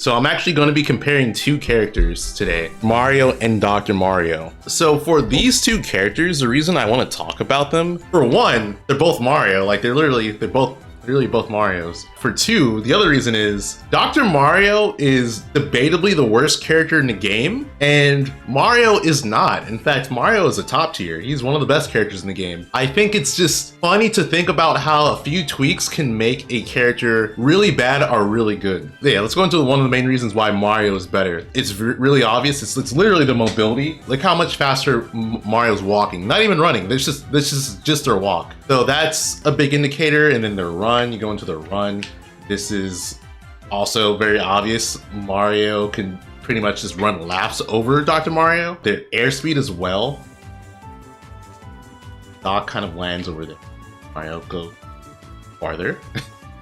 So I'm actually going to be comparing two characters today, Mario and Dr. Mario. So for these two characters, the reason I want to talk about them, for one, they're both Mario. Like they're both Marios. For two, the other reason is Dr. Mario is debatably the worst character in the game, and Mario is not. In fact, Mario is a top tier. He's one of the best characters in the game. I think it's just funny to think about how a few tweaks can make a character really bad or really good. Yeah, let's go into one of the main reasons why Mario is better. It's really obvious. It's literally the mobility. Look how much faster Mario's walking. Not even running. This is just their walk. So that's a big indicator. And then their run. You go into the run. This is also very obvious. Mario can pretty much just run laps over Dr. Mario. Their airspeed as well. Doc kind of lands over there. Mario go farther.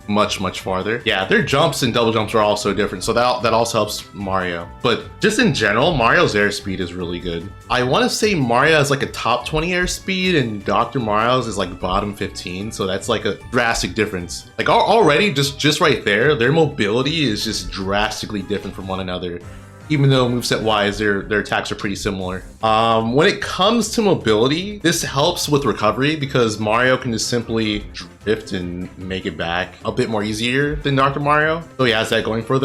much farther. Yeah, their jumps and double jumps are also different, so that also helps Mario. But just in general, Mario's airspeed is really good. I want to say Mario has like a top 20 airspeed and Dr. Mario's is like bottom 15, so that's like a drastic difference. Like already just right there, their mobility is just drastically different from one another. Even though moveset wise, their attacks are pretty similar. When it comes to mobility, this helps with recovery because Mario can just simply drift and make it back a bit more easier than Dr. Mario. So he has that going for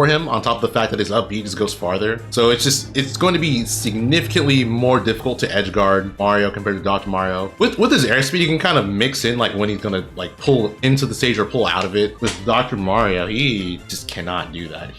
him, on top of the fact that his up B just goes farther. So it's going to be significantly more difficult to edge guard Mario compared to Dr. Mario. With his airspeed, you can kind of mix in like when he's gonna like pull into the stage or pull out of it. With Dr. Mario, he just cannot do that.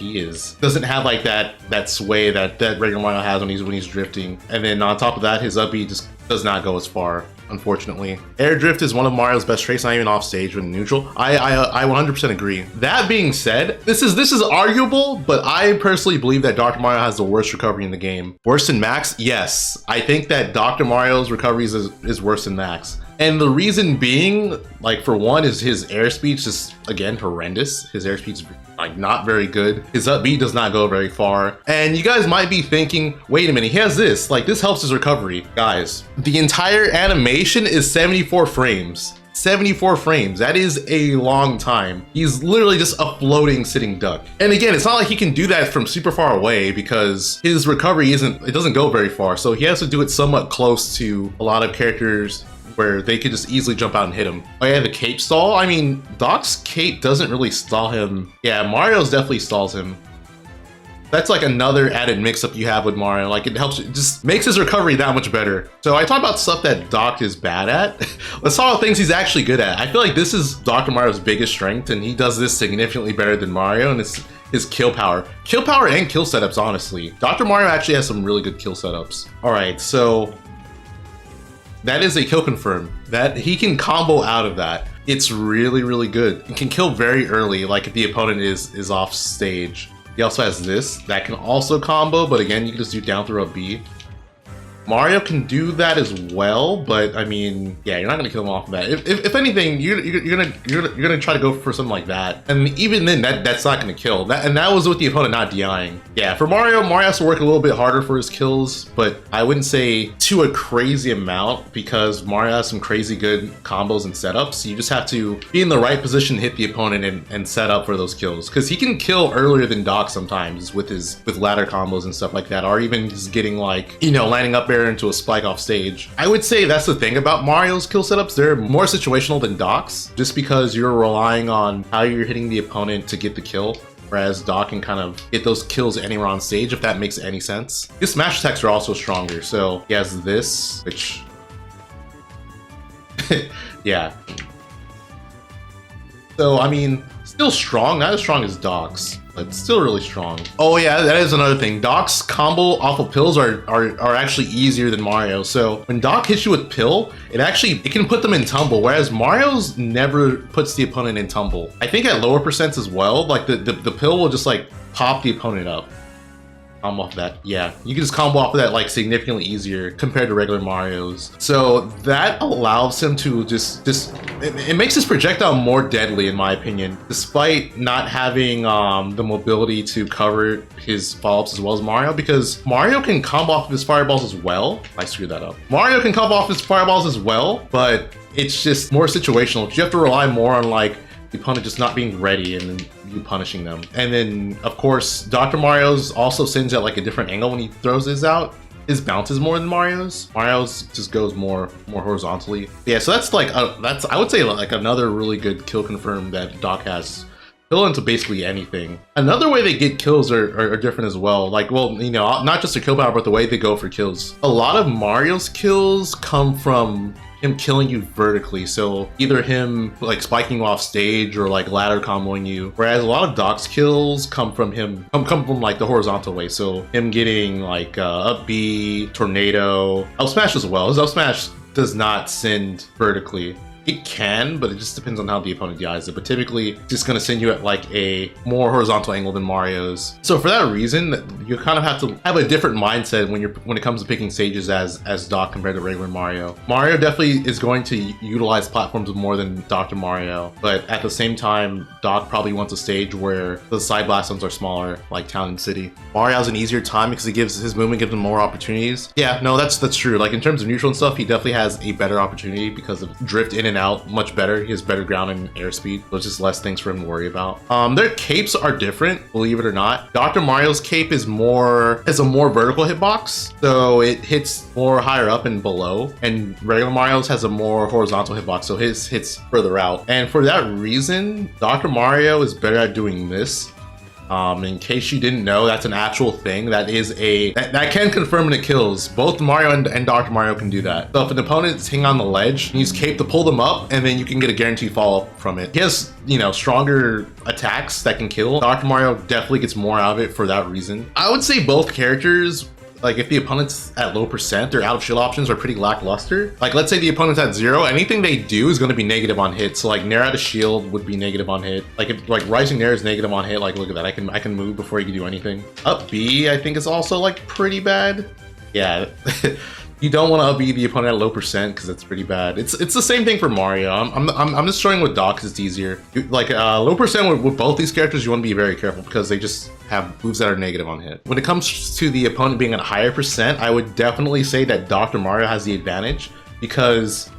Doesn't have like that sway that regular Mario has when he's drifting. And then on top of that, his up B just does not go as far, unfortunately. Air drift is one of Mario's best traits, not even off stage when neutral. I 100% agree. That being said, this is arguable, but I personally believe that Dr. Mario has the worst recovery in the game. Worse than Max? Yes. I think that Dr. Mario's recoveries is worse than Max. And the reason being, like, for one, is his airspeed's just, again, horrendous. His airspeed's like not very good. His up B does not go very far. And you guys might be thinking, wait a minute, he has this. Like, this helps his recovery. Guys, the entire animation is 74 frames. 74 frames. That is a long time. He's literally just a floating sitting duck. And again, it's not like he can do that from super far away because his recovery doesn't go very far. So he has to do it somewhat close to a lot of characters where they could just easily jump out and hit him. Oh yeah, the cape stall? I mean, Doc's cape doesn't really stall him. Yeah, Mario's definitely stalls him. That's like another added mix-up you have with Mario. Like, it helps, it just makes his recovery that much better. So I talk about stuff that Doc is bad at. Let's talk about things he's actually good at. I feel like this is Dr. Mario's biggest strength, and he does this significantly better than Mario, and it's his kill power. Kill power and kill setups, honestly. Dr. Mario actually has some really good kill setups. All right, so that is a kill confirm. That he can combo out of that. It's really good. He can kill very early, like if the opponent is off stage. He also has this that can also combo, but again, you can just do down throw up B. Mario can do that as well, but I mean, yeah, you're not gonna kill him off of that. If anything, you're gonna try to go for something like that, and even then, that's not gonna kill. That was with the opponent not DIing. Yeah, for Mario has to work a little bit harder for his kills, but I wouldn't say to a crazy amount because Mario has some crazy good combos and setups. You just have to be in the right position to hit the opponent and set up for those kills, because he can kill earlier than Doc sometimes with ladder combos and stuff like that, or even just getting like, you know, landing up into a spike off stage. I would say that's the thing about Mario's kill setups. They're more situational than Doc's, just because you're relying on how you're hitting the opponent to get the kill, whereas Doc can kind of get those kills anywhere on stage, if that makes any sense. His smash attacks are also stronger, so he has this, which yeah. So I mean, still strong, not as strong as Doc's, but still really strong. Oh yeah, that is another thing. Doc's combo off of pills are actually easier than Mario. So when Doc hits you with pill, it can put them in tumble, whereas Mario's never puts the opponent in tumble. I think at lower percents as well, like the pill will just like pop the opponent up. Combo off that, yeah. You can just combo off of that like significantly easier compared to regular Mario's. So that allows him to it makes his projectile more deadly in my opinion, despite not having the mobility to cover his follow-ups as well as Mario, because Mario can combo off of his fireballs as well. I screwed that up. Mario can combo off his fireballs as well, but it's just more situational. You have to rely more on like the opponent just not being ready, and you punishing them. And then of course Dr. Mario's also sends at like a different angle when he throws his out. His bounces more than Mario's. Mario's just goes more horizontally. Yeah, so that's like that's I would say like another really good kill confirm that Doc has. Kill into basically anything. Another way they get kills are different as well. Like, well, you know, not just the kill power, but the way they go for kills. A lot of Mario's kills come from him killing you vertically, so either him like spiking you off stage or like ladder comboing you, whereas a lot of Doc's kills come from him come from like the horizontal way, so him getting like up B, tornado, up smash as well. His up smash does not send vertically. It can, but it just depends on how the opponent DIs it. But typically, it's just going to send you at like a more horizontal angle than Mario's. So for that reason, you kind of have to have a different mindset when it comes to picking stages as Doc compared to regular Mario. Mario definitely is going to utilize platforms more than Dr. Mario, but at the same time, Doc probably wants a stage where the side blast zones are smaller, like Town and City. Mario has an easier time because his movement gives him more opportunities. Yeah, no, that's true. Like in terms of neutral and stuff, he definitely has a better opportunity because of drift in and out much better. He has better ground and airspeed. There's just less things for him to worry about. Their capes are different, believe it or not. Dr. Mario's cape has a more vertical hitbox, so it hits more higher up and below, and regular Mario's has a more horizontal hitbox, so his hits further out. And for that reason, Dr. Mario is better at doing this. In case you didn't know, that's an actual thing. That can confirm in the kills. Both Mario and Dr. Mario can do that. So if an opponent is hanging on the ledge, use cape to pull them up, and then you can get a guaranteed follow-up from it. He has, you know, stronger attacks that can kill. Dr. Mario definitely gets more out of it for that reason. I would say both characters, like if the opponent's at low percent, their out of shield options are pretty lackluster. Like let's say the opponent's at 0, anything they do is going to be negative on hit. So like Nair out of shield would be negative on hit. Like if like Rising Nair is negative on hit, like look at that, I can move before you can do anything. Up B I think is also like pretty bad. Yeah. You don't want to up B the opponent at low percent because it's pretty bad. It's the same thing for Mario. I'm just showing with Doc because it's easier. Like low percent with both these characters, you want to be very careful because they just have moves that are negative on hit. When it comes to the opponent being at a higher percent, I would definitely say that Dr. Mario has the advantage because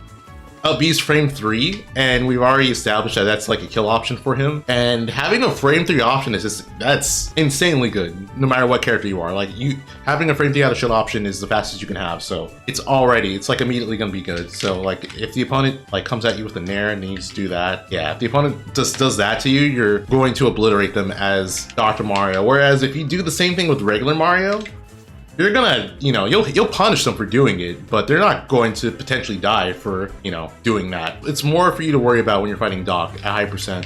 up B's frame 3, and we've already established that that's like a kill option for him. And having a frame 3 option that's insanely good, no matter what character you are. Like having a frame 3 out of shield option is the fastest you can have. So it's like immediately gonna be good. So like if the opponent like comes at you with a Nair and needs to do that, yeah, if the opponent just does that to you, you're going to obliterate them as Dr. Mario. Whereas if you do the same thing with regular Mario, you're gonna, you know, you'll punish them for doing it, but they're not going to potentially die for, you know, doing that. It's more for you to worry about when you're fighting Doc at high percent.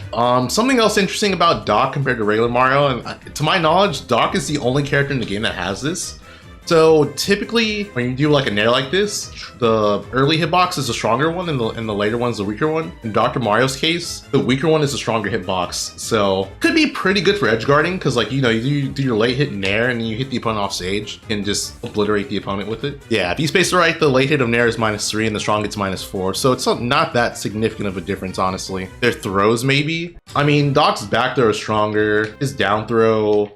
Something else interesting about Doc compared to regular Mario, and to my knowledge, Doc is the only character in the game that has this. So typically, when you do like a Nair like this, the early hitbox is the stronger one, and the later one's the weaker one. In Dr. Mario's case, the weaker one is the stronger hitbox. So could be pretty good for edge guarding, because like, you know, you do your late hit Nair and you hit the opponent off stage and just obliterate the opponent with it. Yeah, if you space it right, the late hit of Nair is -3 and the strong hit's -4. So it's not that significant of a difference, honestly. Their throws maybe. I mean, Doc's back throw is stronger. His down throw,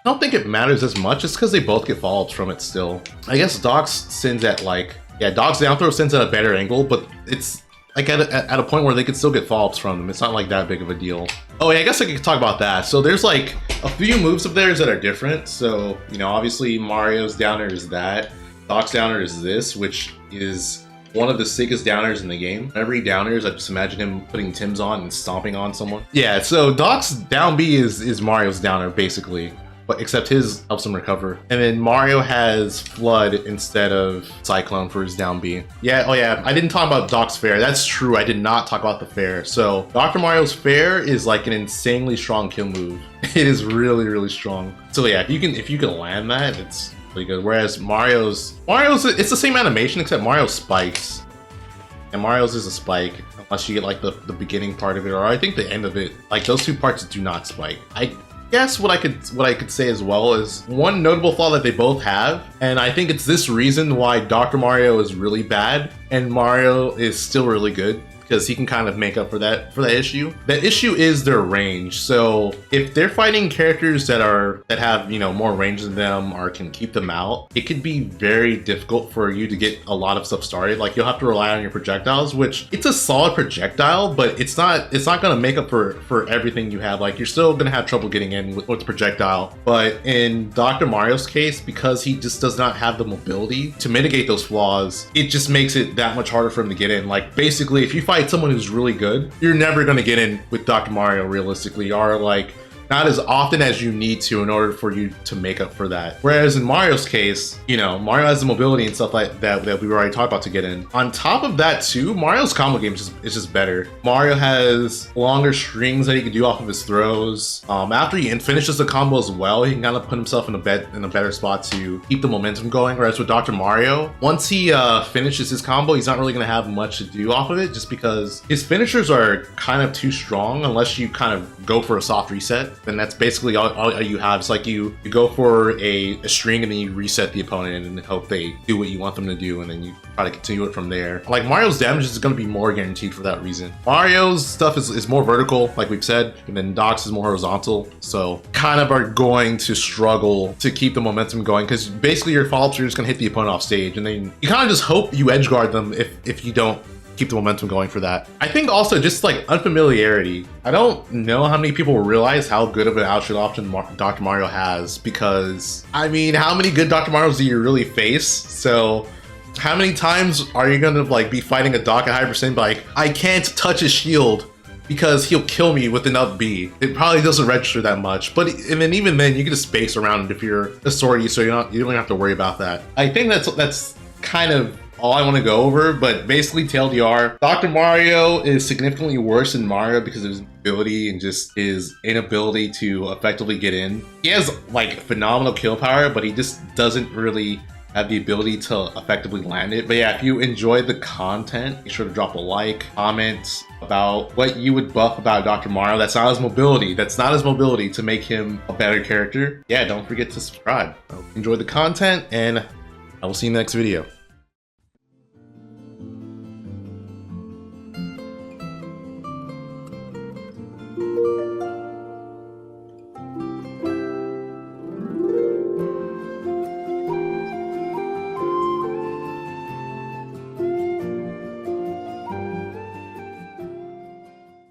I don't think it matters as much. It's because they both get follow-ups from it still. I guess Doc's sends at like, yeah, Doc's down throw sends at a better angle, but it's like at a point where they could still get follow-ups from them. It's not like that big of a deal. Oh yeah, I guess I could talk about that. So there's like a few moves of theirs that are different. So, you know, obviously Mario's downer is that. Doc's downer is this, which is one of the sickest downers in the game. Whenever he downers, I just imagine him putting Tim's on and stomping on someone. Yeah, so Doc's down B is Mario's downer, basically. But except his helps him recover. And then Mario has Flood instead of Cyclone for his down B. Yeah, oh yeah, I didn't talk about Doc's Fair. That's true, I did not talk about the Fair. So Dr. Mario's Fair is like an insanely strong kill move. It is really, really strong. So yeah, if you can land that, it's really good. Whereas Mario's, it's the same animation except Mario spikes. And Mario's is a spike, unless you get like the beginning part of it, or I think the end of it. Like those two parts do not spike. I guess what I could say as well is one notable flaw that they both have, and I think it's this reason why Dr. Mario is really bad and Mario is still really good, because he can kind of make up for that issue. The issue is their range. So if they're fighting characters that have, you know, more range than them or can keep them out, it could be very difficult for you to get a lot of stuff started. Like you'll have to rely on your projectiles, which it's a solid projectile, but it's not going to make up for everything you have. Like you're still going to have trouble getting in with the projectile. But in Dr. Mario's case, because he just does not have the mobility to mitigate those flaws, it just makes it that much harder for him to get in. Like basically, if you fight someone who's really good, you're never going to get in with Dr. Mario realistically, or like not as often as you need to in order for you to make up for that. Whereas in Mario's case, you know, Mario has the mobility and stuff like that we already talked about to get in. On top of that too, Mario's combo game is just better. Mario has longer strings that he can do off of his throws. After he finishes the combo as well, he can kind of put himself in a better spot to keep the momentum going. Whereas with Dr. Mario, once he finishes his combo, he's not really going to have much to do off of it, just because his finishers are kind of too strong unless you kind of go for a soft reset. Then that's basically all you have. It's like you go for a string and then you reset the opponent and hope they do what you want them to do, and then you try to continue it from there. Like Mario's damage is going to be more guaranteed for that reason. Mario's stuff is more vertical, like we've said, and then Doc's is more horizontal. So kind of are going to struggle to keep the momentum going, because basically your follow-ups are just going to hit the opponent off stage, and then you kind of just hope you edge guard them if you don't keep the momentum going for that. I think also just like unfamiliarity. I don't know how many people realize how good of an outshot option Dr. Mario has, because I mean, how many good Dr. Marios do you really face? So how many times are you gonna like be fighting a Doc at high percent, like I can't touch his shield because he'll kill me with an up B? It probably doesn't register that much, but and then even then you can just space around it if you're a sortie, so you don't have to worry about that. I think that's kind of all I want to go over, but basically TLDR, Dr. Mario is significantly worse than Mario because of his ability and just his inability to effectively get in. He has like phenomenal kill power, but he just doesn't really have the ability to effectively land it. But yeah, if you enjoyed the content, be sure to drop a like, comment about what you would buff about Dr. Mario. That's not his mobility. That's not his mobility to make him a better character. Yeah, don't forget to subscribe. Enjoy the content, and I will see you in the next video.